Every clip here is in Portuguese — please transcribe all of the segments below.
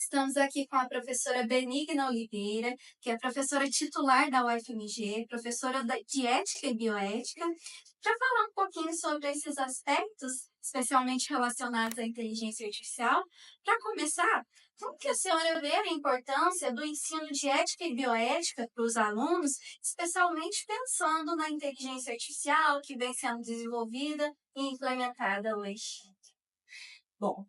Estamos aqui com a professora Benigna Oliveira, que é professora titular da UFMG, professora de Ética e Bioética, para falar um pouquinho sobre esses aspectos, especialmente relacionados à inteligência artificial. Para começar, como que a senhora vê a importância do ensino de ética e bioética para os alunos, especialmente pensando na inteligência artificial que vem sendo desenvolvida e implementada hoje? Bom,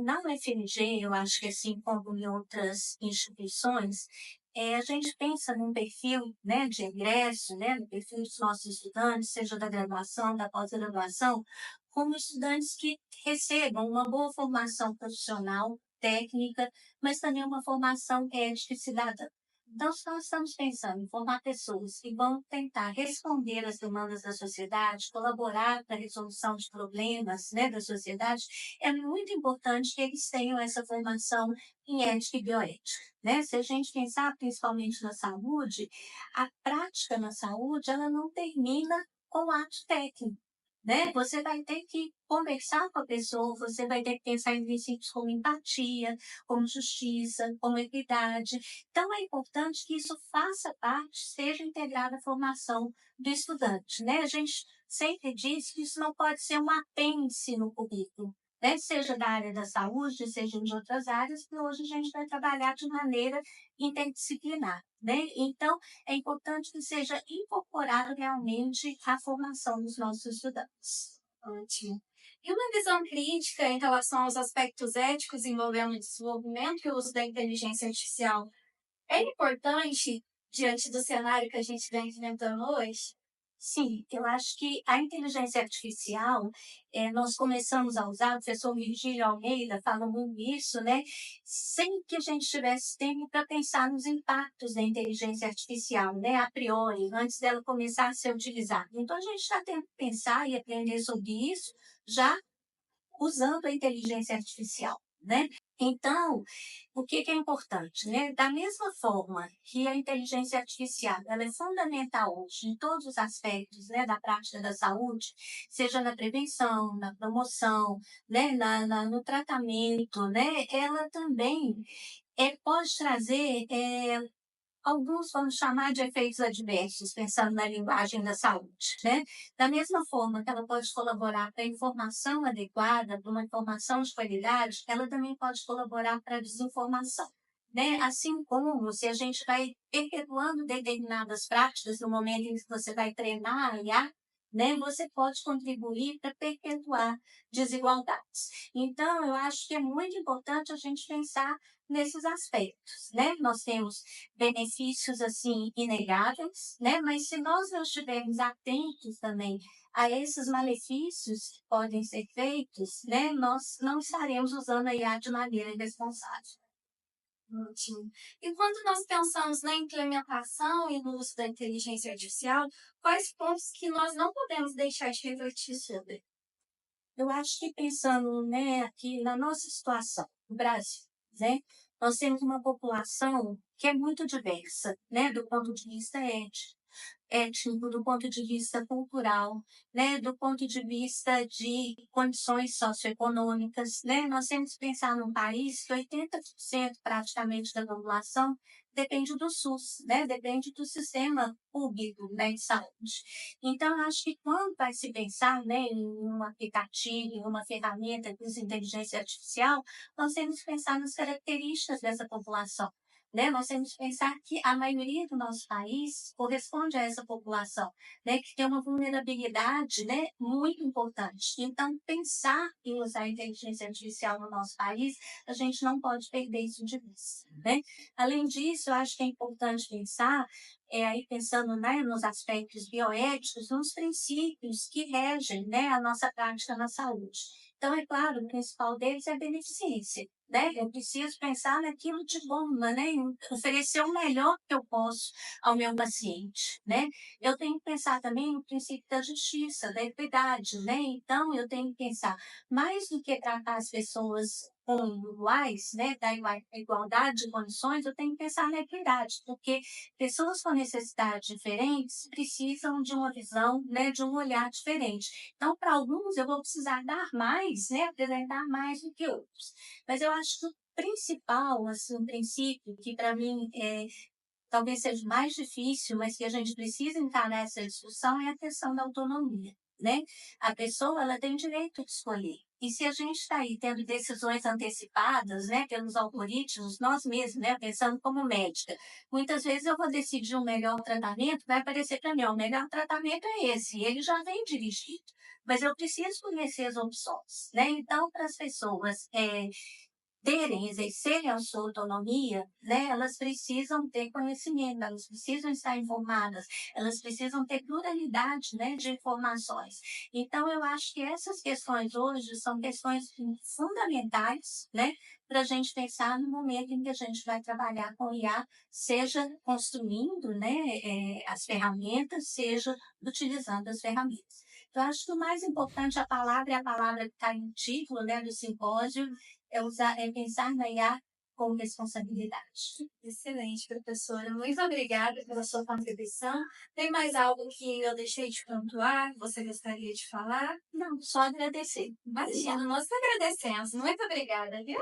na UFMG, eu acho que assim como em outras instituições, a gente pensa num perfil, né, de ingresso, né, no perfil dos nossos estudantes, seja da graduação, da pós-graduação, como estudantes que recebam uma boa formação profissional, técnica, mas também uma formação ética e cidadã. Então, se nós estamos pensando em formar pessoas que vão tentar responder às demandas da sociedade, colaborar para a resolução de problemas, né, da sociedade, é muito importante que eles tenham essa formação em ética e bioética, né? Se a gente pensar principalmente na saúde, a prática na saúde, ela não termina com o ato técnico, né? Você vai ter que conversar com a pessoa, você vai ter que pensar em princípios como empatia, como justiça, como equidade. Então, é importante que isso faça parte, seja integrado à formação do estudante, né? A gente sempre diz que isso não pode ser um apêndice no currículo, né? Seja da área da saúde, seja de outras áreas, que hoje a gente vai trabalhar de maneira interdisciplinar, né? Então, é importante que seja incorporado realmente à formação dos nossos estudantes. Ótimo. E uma visão crítica em relação aos aspectos éticos envolvendo o desenvolvimento e o uso da inteligência artificial é importante diante do cenário que a gente vem enfrentando hoje? Sim, eu acho que a inteligência artificial, nós começamos a usar, o professor Virgílio Almeida fala muito isso, né? Sem que a gente tivesse tempo para pensar nos impactos da inteligência artificial, né? A priori, antes dela começar a ser utilizada. Então, a gente está tendo que pensar e aprender sobre isso já usando a inteligência artificial, né? Então, o que que é importante, né? Da mesma forma que a inteligência artificial, ela é fundamental hoje em todos os aspectos, né, da prática da saúde, seja na prevenção, na promoção, né, no tratamento, né, ela também pode trazer alguns vamos chamar de efeitos adversos, pensando na linguagem da saúde, né? Da mesma forma que ela pode colaborar para a informação adequada, para uma informação de qualidade, ela também pode colaborar para a desinformação, né? Assim como se a gente vai perpetuando determinadas práticas no momento em que você vai treinar a IA, né? Você pode contribuir para perpetuar desigualdades. Então, eu acho que é muito importante a gente pensar nesses aspectos, né? Nós temos benefícios assim inegáveis, né? Mas se nós não estivermos atentos também a esses malefícios que podem ser feitos, né? Nós não estaremos usando a IA de maneira irresponsável. Ótimo. E quando nós pensamos na implementação e no uso da inteligência artificial, quais pontos que nós não podemos deixar de refletir sobre? Eu acho que pensando, né, aqui na nossa situação, no Brasil, né, nós temos uma população que é muito diversa, né, do ponto de vista étnico, do ponto de vista cultural, né, do ponto de vista de condições socioeconômicas, né. Nós temos que pensar num país que 80% praticamente da população depende do SUS, né, depende do sistema público, né, de saúde. Então, eu acho que quando vai se pensar, né, em um aplicativo, em uma ferramenta que usa inteligência artificial, nós temos que pensar nas características dessa população, né? Nós temos que pensar que a maioria do nosso país corresponde a essa população, né, que tem uma vulnerabilidade, né, muito importante. Então, pensar em usar a inteligência artificial no nosso país, a gente não pode perder isso de vista, né? Além disso, eu acho que é importante pensar, aí pensando, né, nos aspectos bioéticos, nos princípios que regem, né, a nossa prática na saúde. Então, é claro, o principal deles é a beneficência, né? Eu preciso pensar naquilo de bom, né? Em oferecer o melhor que eu posso ao meu paciente, né? Eu tenho que pensar também no princípio da justiça, da equidade, né? Então, eu tenho que pensar mais do que tratar as pessoas como iguais, né? Da igualdade de condições, eu tenho que pensar na equidade, porque pessoas com necessidades diferentes precisam de uma visão, né? De um olhar diferente. Então, para alguns, eu vou precisar dar mais, né? Apresentar mais do que outros. Mas eu acho que principal, assim, um princípio que para mim talvez seja mais difícil, mas que a gente precisa encarar essa discussão é a questão da autonomia, né? A pessoa, ela tem direito de escolher. E se a gente está aí tendo decisões antecipadas, né, pelos algoritmos, nós mesmos, né, pensando como médica, muitas vezes eu vou decidir um melhor tratamento, vai aparecer para mim, ó, o melhor tratamento é esse, e ele já vem dirigido. Mas eu preciso conhecer as opções, né? Então, para as pessoas terem, exercerem a sua autonomia, né, elas precisam ter conhecimento, elas precisam estar informadas, elas precisam ter pluralidade, né, de informações. Então, eu acho que essas questões hoje são questões fundamentais, né, para a gente pensar no momento em que a gente vai trabalhar com IA, seja construindo, né, as ferramentas, seja utilizando as ferramentas. Então, acho que o mais importante, a palavra é a palavra que está no título, né, do simpósio, é pensar na IA com responsabilidade. Excelente, professora. Muito obrigada pela sua contribuição. Tem mais algo que eu deixei de pontuar, que você gostaria de falar? Não, só agradecer. Imagina, nós que agradecemos. Muito obrigada, viu?